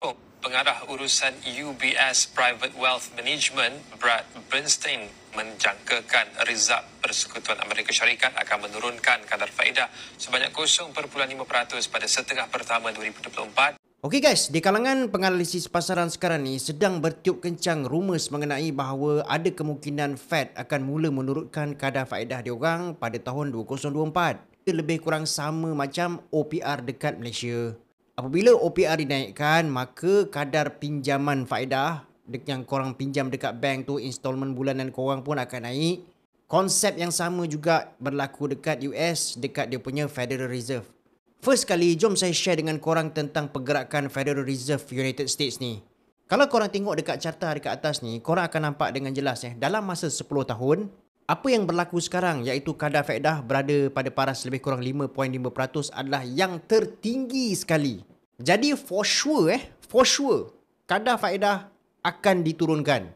Oh, Pengarah urusan UBS Private Wealth Management, Brad Bernstein, menjangkakan Rezab Persekutuan Amerika Syarikat akan menurunkan kadar faedah sebanyak 0.5% pada setengah pertama 2024. Okey guys, di kalangan penganalisis pasaran sekarang ni sedang bertiup kencang rumours mengenai bahawa ada kemungkinan Fed akan mula menurunkan kadar faedah diorang pada tahun 2024. Ia lebih kurang sama macam OPR dekat Malaysia. Apabila OPR dinaikkan, maka kadar pinjaman faedah yang korang pinjam dekat bank tu, installment bulanan korang pun akan naik. Konsep yang sama juga berlaku dekat US, dekat dia punya Federal Reserve. First kali, jom saya share dengan korang tentang pergerakan Federal Reserve United States ni. Kalau korang tengok dekat carta dekat atas ni, korang akan nampak dengan jelas dalam masa 10 tahun, apa yang berlaku sekarang iaitu kadar faedah berada pada paras lebih kurang 5.5% adalah yang tertinggi sekali. Jadi for sure, kadar faedah akan diturunkan.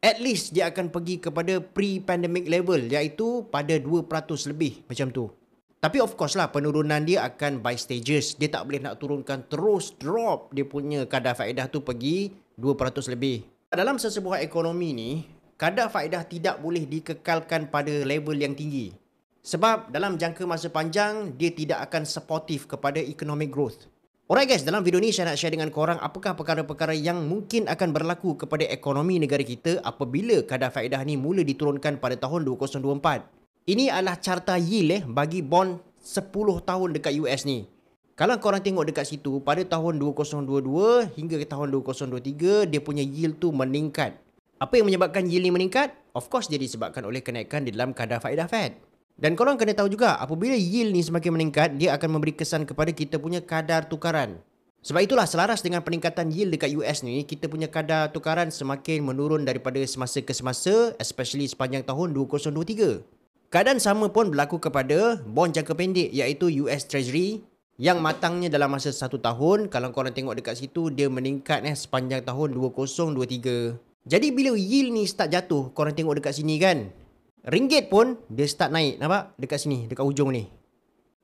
At least dia akan pergi kepada pre-pandemic level iaitu pada 2% lebih macam tu. Tapi of course lah, penurunan dia akan by stages. Dia tak boleh nak turunkan terus drop dia punya kadar faedah tu pergi 2% lebih. Dalam sesebuah ekonomi ni, kadar faedah tidak boleh dikekalkan pada level yang tinggi. Sebab dalam jangka masa panjang, dia tidak akan supportive kepada economic growth. Alright guys, dalam video ni saya nak share dengan korang apakah perkara-perkara yang mungkin akan berlaku kepada ekonomi negara kita apabila kadar faedah ni mula diturunkan pada tahun 2024. Ini adalah carta yield bagi bond 10 tahun dekat US ni. Kalau korang tengok dekat situ, pada tahun 2022 hingga ke tahun 2023, dia punya yield tu meningkat. Apa yang menyebabkan yield ni meningkat? Of course, dia disebabkan oleh kenaikan di dalam kadar faedah Fed. Dan korang kena tahu juga, apabila yield ni semakin meningkat, dia akan memberi kesan kepada kita punya kadar tukaran. Sebab itulah selaras dengan peningkatan yield dekat US ni, kita punya kadar tukaran semakin menurun daripada semasa ke semasa, especially sepanjang tahun 2023. Keadaan sama pun berlaku kepada bond jangka pendek iaitu US Treasury yang matangnya dalam masa 1 tahun. Kalau korang tengok dekat situ, dia meningkat sepanjang tahun 2023. Jadi bila yield ni start jatuh, korang tengok dekat sini kan, ringgit pun dia start naik, nampak? Dekat sini, dekat ujung ni.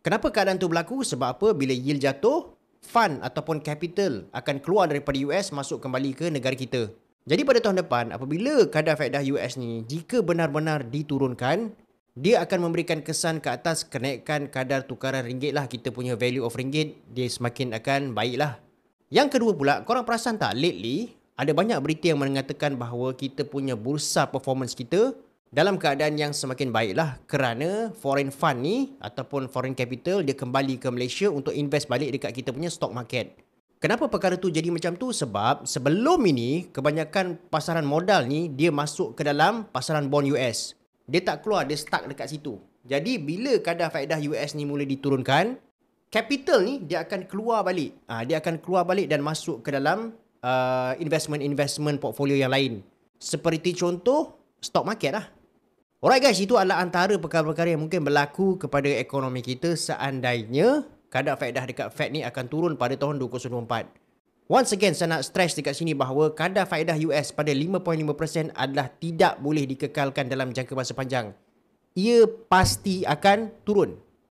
Kenapa keadaan tu berlaku? Sebab apa? Bila yield jatuh, fund ataupun capital akan keluar daripada US masuk kembali ke negara kita. Jadi pada tahun depan, apabila kadar faedah US ni jika benar-benar diturunkan, dia akan memberikan kesan ke atas kenaikan kadar tukaran ringgit lah. Kita punya value of ringgit, dia semakin akan baik lah. Yang kedua pula, korang perasan tak lately, ada banyak berita yang mengatakan bahawa kita punya bursa performance kita dalam keadaan yang semakin baik lah. Kerana foreign fund ni, ataupun foreign capital, dia kembali ke Malaysia untuk invest balik dekat kita punya stock market. Kenapa perkara tu jadi macam tu? Sebab sebelum ini, kebanyakan pasaran modal ni, dia masuk ke dalam pasaran bond US. Dia tak keluar, dia stuck dekat situ. Jadi bila kadar faedah US ni mula diturunkan, capital ni dia akan keluar balik. Dia akan keluar balik dan masuk ke dalam investment portfolio yang lain. Seperti contoh stock market lah. Alright guys, itu adalah antara perkara-perkara yang mungkin berlaku kepada ekonomi kita seandainya kadar faedah dekat Fed ni akan turun pada tahun 2024. Once again, saya nak stress dekat sini bahawa kadar faedah US pada 5.5% adalah tidak boleh dikekalkan dalam jangka masa panjang. Ia pasti akan turun.